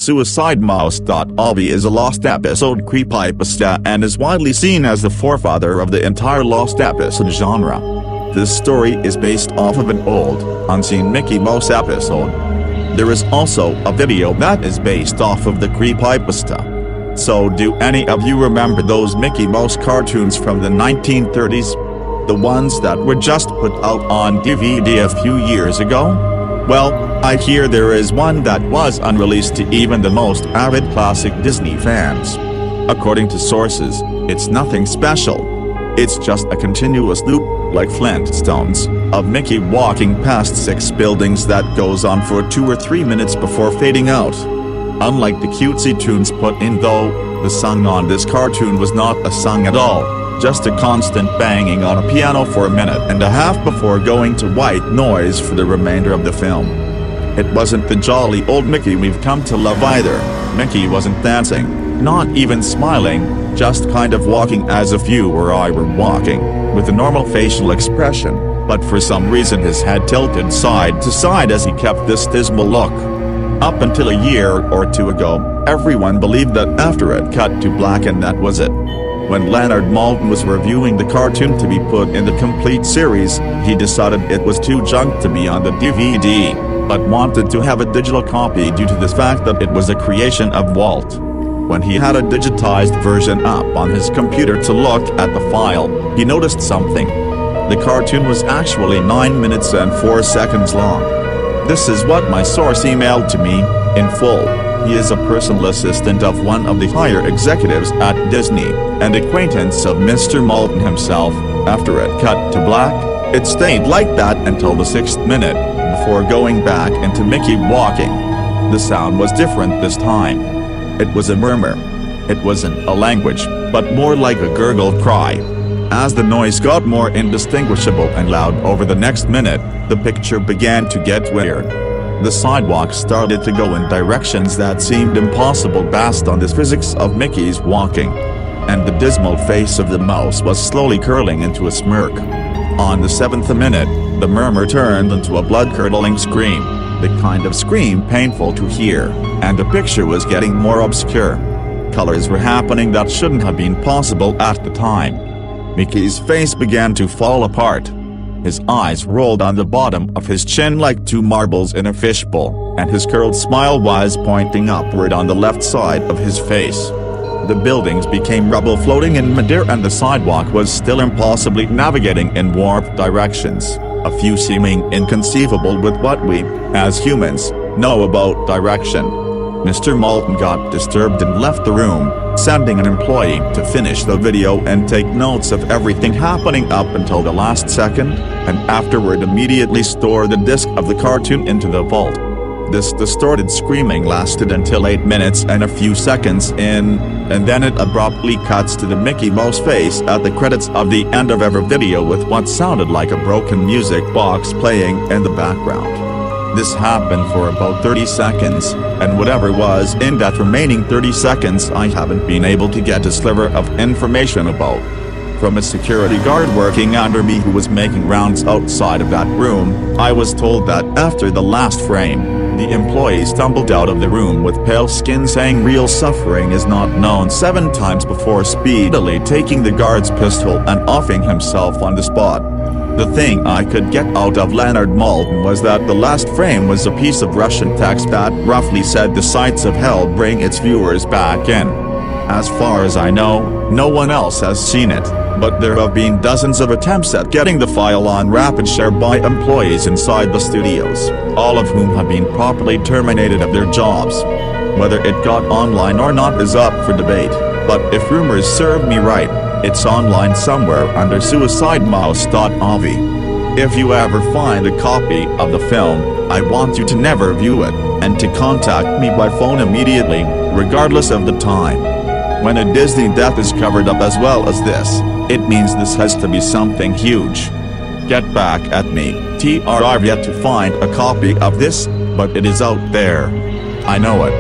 Suicide Mouse.avi is a lost episode creepypasta and is widely seen as the forefather of the entire lost episode genre. This story is based off of an old, unseen Mickey Mouse episode. There is also a video that is based off of the creepypasta. So do any of you remember those Mickey Mouse cartoons from the 1930s? The ones that were just put out on DVD a few years ago? Well, I hear there is one that was unreleased to even the most avid classic Disney fans. According to sources, it's nothing special. It's just a continuous loop, like Flintstones, of Mickey walking past 6 buildings that goes on for 2 or 3 minutes before fading out. Unlike the cutesy tunes put in though, the song on this cartoon was not a song at all, just a constant banging on a piano for a minute and a half before going to white noise for the remainder of the film. It wasn't the jolly old Mickey we've come to love either. Mickey wasn't dancing, not even smiling, just kind of walking as if you or I were walking, with a normal facial expression, but for some reason his head tilted side to side as he kept this dismal look. Up until a year or 2 ago, everyone believed that after it cut to black and that was it. When Leonard Maltin was reviewing the cartoon to be put in the complete series, he decided it was too junk to be on the DVD, but wanted to have a digital copy due to the fact that it was a creation of Walt. When he had a digitized version up on his computer to look at the file, he noticed something. The cartoon was actually 9 minutes and 4 seconds long. This is what my source emailed to me, in full. He is a personal assistant of one of the higher executives at Disney, and acquaintance of Mr. Maltin himself. After it cut to black, it stayed like that until the 6th minute, before going back into Mickey walking. The sound was different this time. It was a murmur. It wasn't a language, but more like a gurgled cry. As the noise got more indistinguishable and loud over the next minute, the picture began to get weird. The sidewalk started to go in directions that seemed impossible based on the physics of Mickey's walking. And the dismal face of the mouse was slowly curling into a smirk. On the 7th minute, the murmur turned into a blood-curdling scream, the kind of scream painful to hear, and the picture was getting more obscure. Colors were happening that shouldn't have been possible at the time. Mickey's face began to fall apart. His eyes rolled on the bottom of his chin like 2 marbles in a fishbowl, and his curled smile was pointing upward on the left side of his face. The buildings became rubble floating in midair and the sidewalk was still impossibly navigating in warped directions, a few seeming inconceivable with what we, as humans, know about direction. Mr. Maltin got disturbed and left the room, sending an employee to finish the video and take notes of everything happening up until the last second, and afterward immediately store the disc of the cartoon into the vault. This distorted screaming lasted until 8 minutes and a few seconds in, and then it abruptly cuts to the Mickey Mouse face at the credits of the end of every video with what sounded like a broken music box playing in the background. This happened for about 30 seconds, and whatever was in that remaining 30 seconds I haven't been able to get a sliver of information about. From a security guard working under me who was making rounds outside of that room, I was told that after the last frame, the employee stumbled out of the room with pale skin saying real suffering is not known 7 times before speedily taking the guard's pistol and offing himself on the spot. The thing I could get out of Leonard Maltin was that the last frame was a piece of Russian text that roughly said the sights of hell bring its viewers back in. As far as I know, no one else has seen it, but there have been dozens of attempts at getting the file on rapid share by employees inside the studios, all of whom have been properly terminated of their jobs. Whether it got online or not is up for debate, but if rumors serve me right, it's online somewhere under Suicide Mouse.avi. If you ever find a copy of the film, I want you to never view it, and to contact me by phone immediately, regardless of the time. When a Disney death is covered up as well as this, it means this has to be something huge. Get back at me. I've yet to find a copy of this, but it is out there. I know it.